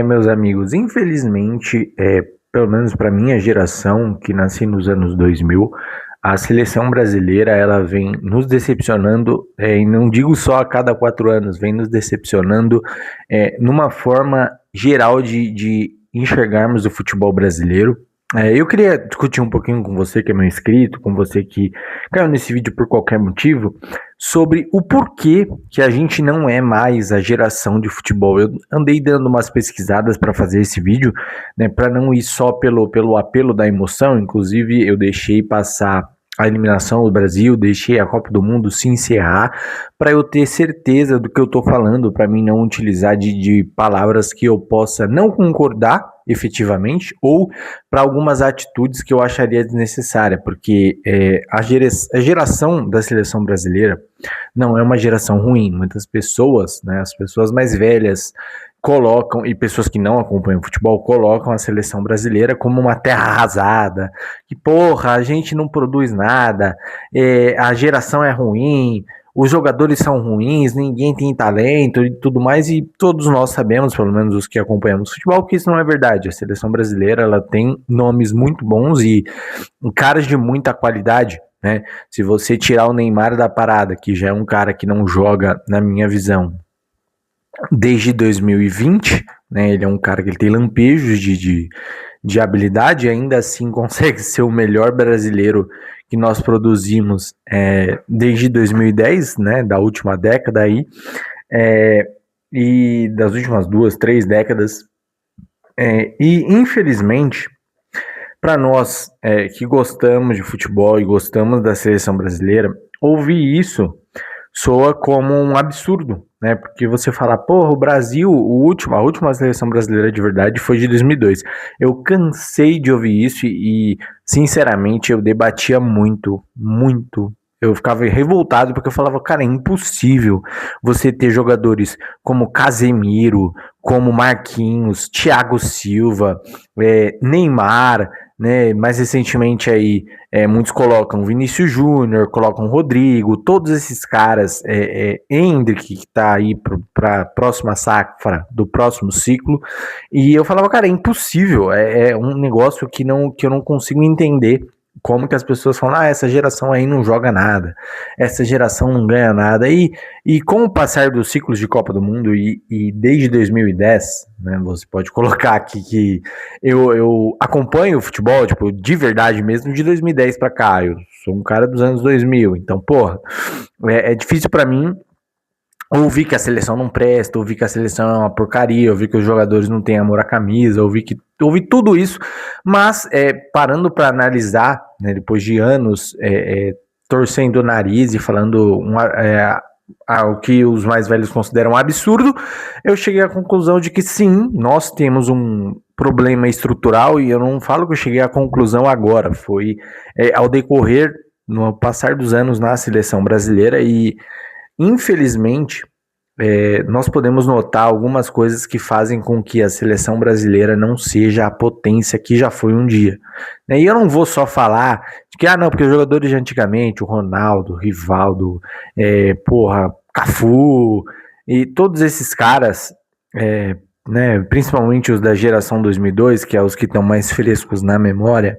Meus amigos, infelizmente, pelo menos para minha geração, que nasci nos anos 2000, a seleção brasileira ela vem nos decepcionando, e não digo só a cada 4 anos, vem nos decepcionando numa forma geral de enxergarmos o futebol brasileiro. Eu queria discutir um pouquinho com você que é meu inscrito, com você que caiu nesse vídeo por qualquer motivo, sobre o porquê que a gente não é mais a geração de futebol. Eu andei dando umas pesquisadas para fazer esse vídeo, né, para não ir só pelo apelo da emoção. Inclusive, eu deixei passar a eliminação do Brasil, deixei a Copa do Mundo se encerrar para eu ter certeza do que eu estou falando, para mim não utilizar de palavras que eu possa não concordar efetivamente ou para algumas atitudes que eu acharia desnecessária, porque a geração da seleção brasileira não é uma geração ruim. Muitas pessoas, né, as pessoas mais velhas colocam, e pessoas que não acompanham futebol, colocam a seleção brasileira como uma terra arrasada, que porra, a gente não produz nada, a geração é ruim, os jogadores são ruins, ninguém tem talento e tudo mais, e todos nós sabemos, pelo menos os que acompanhamos futebol, que isso não é verdade. A seleção brasileira ela tem nomes muito bons e caras de muita qualidade, né? Se você tirar o Neymar da parada, que já é um cara que não joga, na minha visão, desde 2020, né? Ele é um cara que ele tem lampejos de habilidade, e ainda assim consegue ser o melhor brasileiro que nós produzimos desde 2010, né? Da última década aí, e das últimas 2, 3 décadas. E infelizmente, para nós que gostamos de futebol e gostamos da seleção brasileira, ouvir isso soa como um absurdo, né? Porque você fala, porra, o Brasil, a última seleção brasileira de verdade foi de 2002. Eu cansei de ouvir isso e sinceramente, eu debatia muito, muito. Eu ficava revoltado porque eu falava, cara, é impossível você ter jogadores como Casemiro, como Marquinhos, Thiago Silva, Neymar, né? Mais recentemente aí, muitos colocam Vinícius Júnior, colocam Rodrigo, todos esses caras, Endrick, que tá aí para a próxima safra do próximo ciclo, e eu falava, cara, é impossível, é um negócio que eu não consigo entender. Como que as pessoas falam, essa geração aí não joga nada, essa geração não ganha nada. E com o passar dos ciclos de Copa do Mundo, e desde 2010, né, você pode colocar aqui que eu acompanho o futebol, tipo, de verdade mesmo, de 2010 pra cá. Eu sou um cara dos anos 2000, então, porra, é difícil pra mim ouvir que a seleção não presta, ouvir que a seleção é uma porcaria, ouvir que os jogadores não têm amor à camisa, ouvir tudo isso, mas parando para analisar, né, depois de anos torcendo o nariz e falando o que os mais velhos consideram um absurdo, eu cheguei à conclusão de que sim, nós temos um problema estrutural, e eu não falo que eu cheguei à conclusão agora, foi ao decorrer, no passar dos anos na seleção brasileira, e infelizmente, nós podemos notar algumas coisas que fazem com que a seleção brasileira não seja a potência que já foi um dia, né? E eu não vou só falar de que, não, porque os jogadores de antigamente, o Ronaldo, o Rivaldo, Cafu, e todos esses caras, né, principalmente os da geração 2002, que é os que estão mais frescos na memória,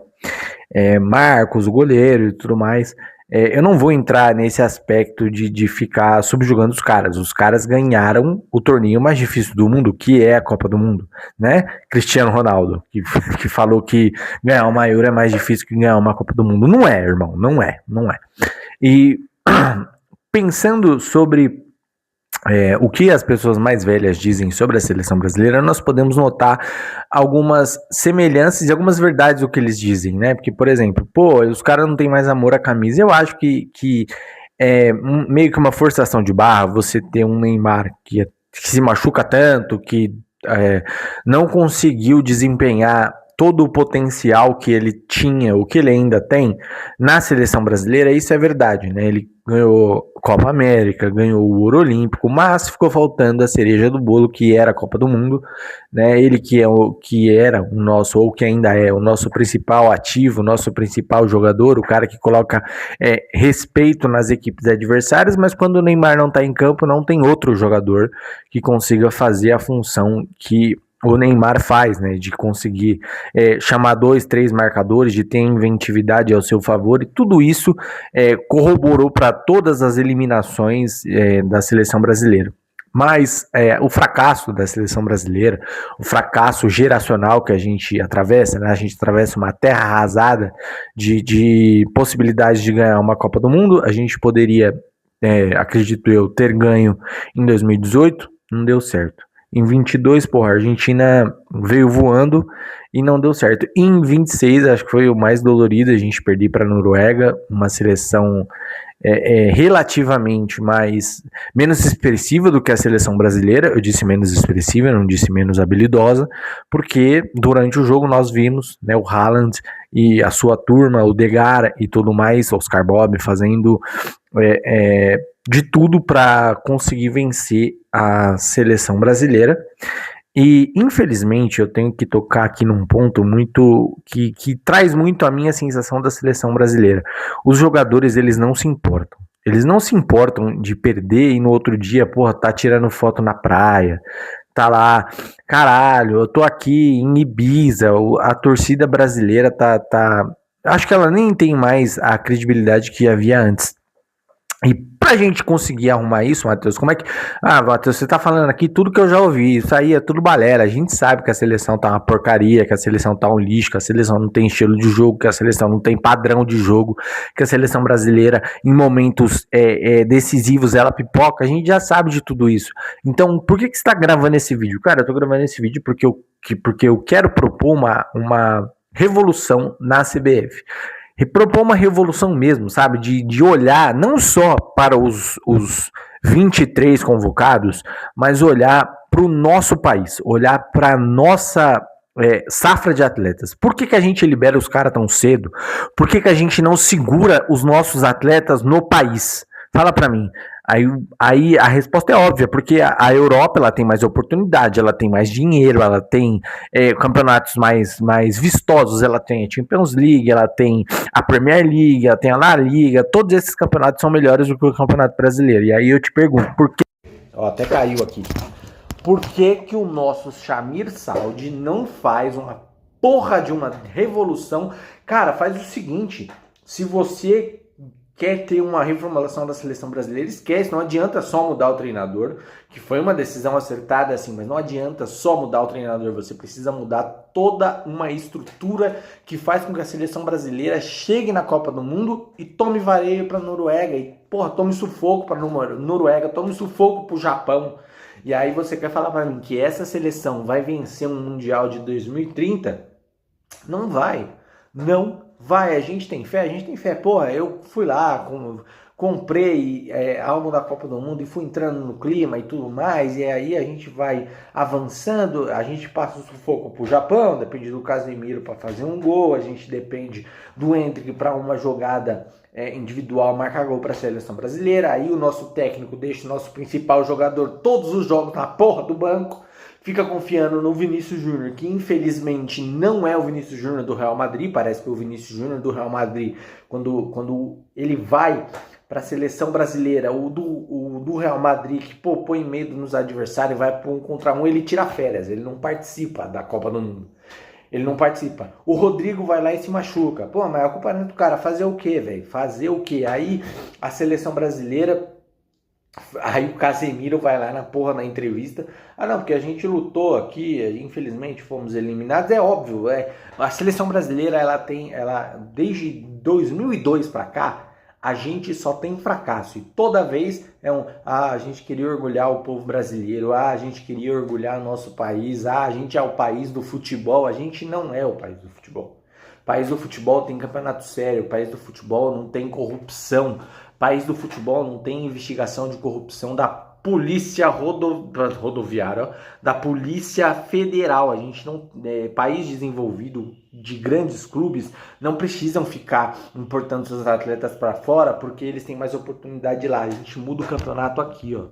Marcos, o goleiro e tudo mais. Eu não vou entrar nesse aspecto de ficar subjugando os caras. Os caras ganharam o torneio mais difícil do mundo, que é a Copa do Mundo, né? Cristiano Ronaldo, que falou que ganhar uma Euro é mais difícil que ganhar uma Copa do Mundo. Não é, irmão, não é, não é. E pensando sobre o que as pessoas mais velhas dizem sobre a seleção brasileira, nós podemos notar algumas semelhanças e algumas verdades do que eles dizem, né? Porque, por exemplo, os caras não têm mais amor à camisa. Eu acho que é meio que uma forçação de barra você ter um Neymar que se machuca tanto, que não conseguiu desempenhar todo o potencial que ele tinha, o que ele ainda tem na seleção brasileira. Isso é verdade, né? Ele ganhou Copa América, ganhou o Ouro Olímpico, mas ficou faltando a cereja do bolo, que era a Copa do Mundo, né? Ele que era o nosso, ou que ainda é o nosso principal ativo, o nosso principal jogador, o cara que coloca respeito nas equipes adversárias, mas quando o Neymar não está em campo, não tem outro jogador que consiga fazer a função que o Neymar faz, né, de conseguir chamar 2, 3 marcadores, de ter inventividade ao seu favor, e tudo isso corroborou para todas as eliminações da seleção brasileira. Mas o fracasso da seleção brasileira, o fracasso geracional que a gente atravessa, né, a gente atravessa uma terra arrasada de possibilidades de ganhar uma Copa do Mundo. A gente poderia, acredito eu, ter ganho em 2018, não deu certo. Em 22, porra, a Argentina veio voando e não deu certo. E em 26, acho que foi o mais dolorido, a gente perdeu para a Noruega, uma seleção relativamente menos expressiva do que a seleção brasileira. Eu disse menos expressiva, não disse menos habilidosa, porque durante o jogo nós vimos, né, o Haaland e a sua turma, o Degara e tudo mais, Oscar Bob fazendo de tudo para conseguir vencer a seleção brasileira. E infelizmente eu tenho que tocar aqui num ponto muito que traz muito a minha sensação da seleção brasileira. Os jogadores, eles não se importam. Eles não se importam de perder e no outro dia, porra, tá tirando foto na praia, tá lá, caralho, eu tô aqui em Ibiza, a torcida brasileira tá. Acho que ela nem tem mais a credibilidade que havia antes. E pra gente conseguir arrumar isso, Matheus, como é que... Ah, Matheus, você tá falando aqui tudo que eu já ouvi, isso aí é tudo balela, a gente sabe que a seleção tá uma porcaria, que a seleção tá um lixo, que a seleção não tem estilo de jogo, que a seleção não tem padrão de jogo, que a seleção brasileira, em momentos decisivos, ela pipoca, a gente já sabe de tudo isso. Então, por que você tá gravando esse vídeo? Cara, eu tô gravando esse vídeo porque eu quero propor uma revolução na CBF. E propor uma revolução mesmo, sabe? De olhar não só para os 23 convocados, mas olhar para o nosso país, olhar para a nossa safra de atletas. Por que a gente libera os caras tão cedo? Por que a gente não segura os nossos atletas no país? Fala para mim. Aí a resposta é óbvia, porque a Europa ela tem mais oportunidade, ela tem mais dinheiro, ela tem campeonatos mais vistosos, ela tem a Champions League, ela tem a Premier League, ela tem a La Liga, todos esses campeonatos são melhores do que o Campeonato Brasileiro. E aí eu te pergunto, por que... Ó, até caiu aqui. Por que o nosso Shamir Saud não faz uma porra de uma revolução? Cara, faz o seguinte, se você quer ter uma reformulação da seleção brasileira, esquece, não adianta só mudar o treinador, que foi uma decisão acertada assim, mas não adianta só mudar o treinador, você precisa mudar toda uma estrutura que faz com que a seleção brasileira chegue na Copa do Mundo e tome vareio para a Noruega, e porra, tome sufoco para a Noruega, tome sufoco para o Japão. E aí você quer falar para mim que essa seleção vai vencer um Mundial de 2030? Não vai, não vai. A gente tem fé. Porra, eu fui lá, comprei álbum da Copa do Mundo e fui entrando no clima e tudo mais, e aí a gente vai avançando, a gente passa o sufoco pro Japão, depende do Casemiro para fazer um gol, a gente depende do Endrick para uma jogada individual marcar gol para a seleção brasileira, aí o nosso técnico deixa o nosso principal jogador todos os jogos na porra do banco, fica confiando no Vinícius Júnior, que infelizmente não é o Vinícius Júnior do Real Madrid. Parece que o Vinícius Júnior do Real Madrid, quando ele vai para a seleção brasileira, o do Real Madrid, que põe medo nos adversários, vai para um contra um, ele tira férias, ele não participa da Copa do Mundo. Ele não participa. O Rodrigo vai lá e se machuca. Pô, mas a culpa não é do cara. Fazer o quê, velho? Fazer o quê? Aí a seleção brasileira... Aí o Casemiro vai lá na porra na entrevista. Ah, não, porque a gente lutou aqui, infelizmente fomos eliminados. É óbvio, a seleção brasileira, desde 2002 pra cá, a gente só tem fracasso. E toda vez a gente queria orgulhar o povo brasileiro, a gente queria orgulhar o nosso país, a gente é o país do futebol. A gente não é o país do futebol. O país do futebol tem campeonato sério, o país do futebol não tem corrupção. País do futebol não tem investigação de corrupção da polícia rodoviária, da polícia federal. A gente não, país desenvolvido de grandes clubes não precisam ficar importando seus atletas para fora porque eles têm mais oportunidade lá. A gente muda o campeonato aqui, ó.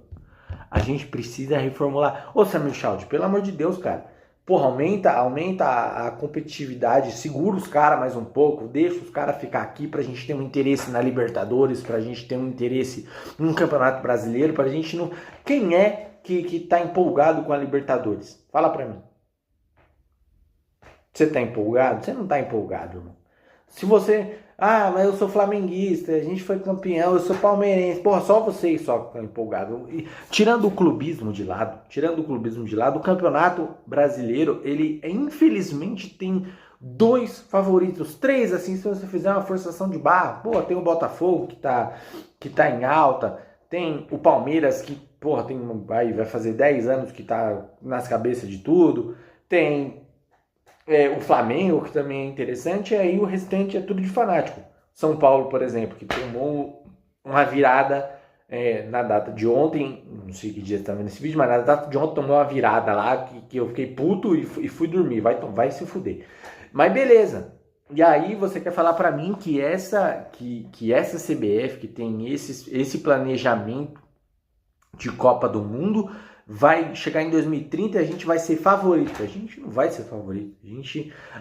A gente precisa reformular. Ô, Samir Saud, pelo amor de Deus, cara. Porra, aumenta a competitividade, segura os caras mais um pouco, deixa os caras ficar aqui pra gente ter um interesse na Libertadores, pra gente ter um interesse no Campeonato Brasileiro, pra gente não... Quem é que tá empolgado com a Libertadores? Fala pra mim. Você tá empolgado? Você não tá empolgado, irmão. Se você... Ah, mas eu sou flamenguista, a gente foi campeão, eu sou palmeirense. Porra, só vocês só estão empolgados. Tirando o clubismo de lado, o campeonato brasileiro, ele infelizmente tem dois favoritos, três assim, se você fizer uma forçação de barra. Pô, tem o Botafogo que tá em alta, tem o Palmeiras que, porra, vai fazer 10 anos que tá nas cabeças de tudo, tem o Flamengo, que também é interessante, e aí o restante é tudo de fanático. São Paulo, por exemplo, que tomou uma virada na data de ontem, não sei que dia você tá vendo esse vídeo, mas na data de ontem tomou uma virada lá, que eu fiquei puto e fui dormir, vai se fuder. Mas beleza. E aí você quer falar para mim que essa CBF, que tem esse planejamento de Copa do Mundo, vai chegar em 2030 e a gente vai ser favorito. A gente não vai ser favorito.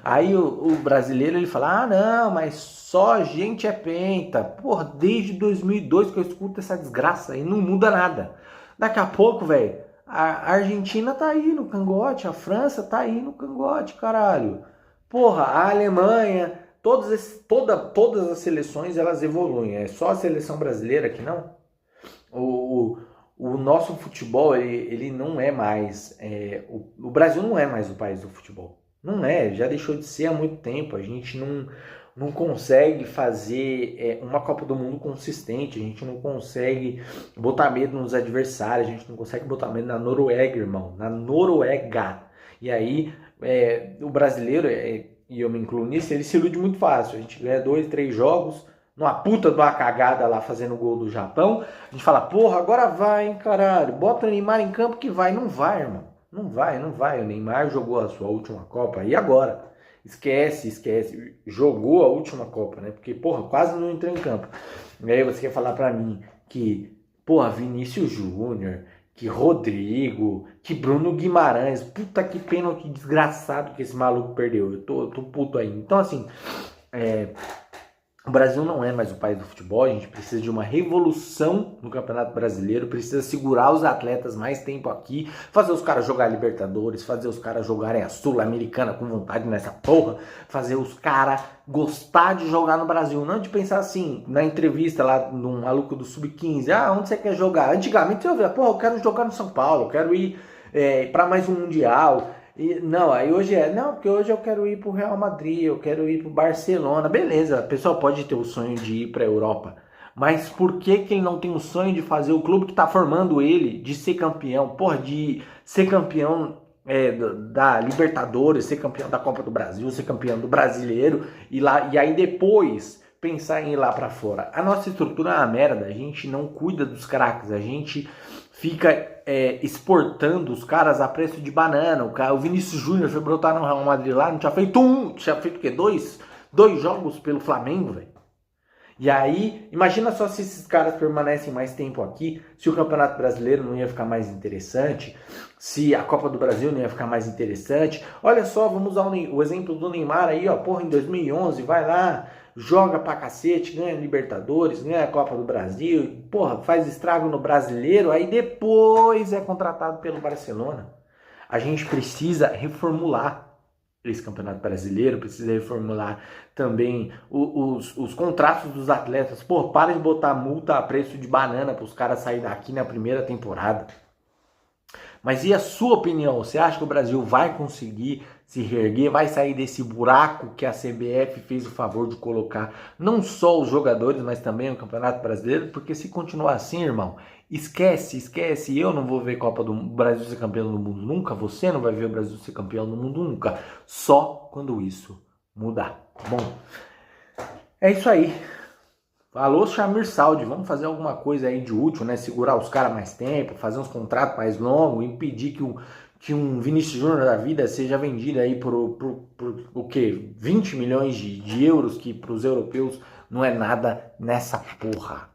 Aí o brasileiro ele fala, ah não, mas só a gente é penta. Porra, desde 2002 que eu escuto essa desgraça e não muda nada. Daqui a pouco, velho, a Argentina tá aí no cangote, a França tá aí no cangote, caralho. Porra, a Alemanha, todas as seleções elas evoluem. É só a seleção brasileira que não. O nosso futebol, ele não é mais... o Brasil não é mais o país do futebol. Não é, já deixou de ser há muito tempo. A gente não consegue fazer uma Copa do Mundo consistente. A gente não consegue botar medo nos adversários. A gente não consegue botar medo na Noruega, irmão. Na Noruega. E aí, o brasileiro, e eu me incluo nisso, ele se ilude muito fácil. A gente ganha 2, 3 jogos... numa puta de uma cagada lá fazendo gol do Japão, a gente fala, porra, agora vai, hein, caralho, bota o Neymar em campo que vai. Não vai, irmão, não vai. O Neymar jogou a sua última Copa, e agora? Esquece, jogou a última Copa, né, porque, porra, quase não entrou em campo. E aí você quer falar pra mim que, porra, Vinícius Júnior, que Rodrigo, que Bruno Guimarães, puta que pênalti desgraçado que esse maluco perdeu, eu tô puto aí. Então, assim, o Brasil não é mais o país do futebol, a gente precisa de uma revolução no Campeonato Brasileiro, precisa segurar os atletas mais tempo aqui, fazer os caras jogar Libertadores, fazer os caras jogarem a Sul-Americana com vontade nessa porra, fazer os caras gostar de jogar no Brasil, não de pensar assim, na entrevista lá no maluco do Sub-15, onde você quer jogar? Antigamente eu via, porra, eu quero jogar no São Paulo, eu quero ir para mais um Mundial. Não, aí hoje porque hoje eu quero ir pro Real Madrid, eu quero ir pro Barcelona. Beleza, a pessoa pode ter o sonho de ir pra Europa, mas por que ele não tem o sonho de fazer o clube que tá formando ele, de ser campeão, porra, de ser campeão da Libertadores, ser campeão da Copa do Brasil, ser campeão do Brasileiro, e aí depois pensar em ir lá pra fora. A nossa estrutura é uma merda, a gente não cuida dos craques, a gente fica exportando os caras a preço de banana. O Vinícius Júnior foi brotar no Real Madrid lá, não tinha feito tinha feito o quê? Dois jogos pelo Flamengo, velho. E aí, imagina só se esses caras permanecem mais tempo aqui, se o Campeonato Brasileiro não ia ficar mais interessante, se a Copa do Brasil não ia ficar mais interessante. Olha só, vamos usar o exemplo do Neymar aí, ó, porra, em 2011, vai lá, joga pra cacete, ganha Libertadores, ganha a Copa do Brasil, porra, faz estrago no Brasileiro, aí depois é contratado pelo Barcelona. A gente precisa reformular esse Campeonato Brasileiro, precisa reformular também os contratos dos atletas. Pô, para de botar multa a preço de banana para os caras saírem daqui na primeira temporada. Mas e a sua opinião? Você acha que o Brasil vai conseguir se reerguer? Vai sair desse buraco que a CBF fez o favor de colocar não só os jogadores, mas também o Campeonato Brasileiro? Porque se continuar assim, irmão, esquece. Eu não vou ver Copa do Brasil ser campeão do mundo nunca. Você não vai ver o Brasil ser campeão do mundo nunca. Só quando isso mudar. Bom, é isso aí. Alô, Chamir Saudi, vamos fazer alguma coisa aí de útil, né? Segurar os caras mais tempo, fazer uns contratos mais longos, impedir que um Vinícius Júnior da vida seja vendido aí por o quê? 20 milhões de euros, que para os europeus não é nada nessa porra.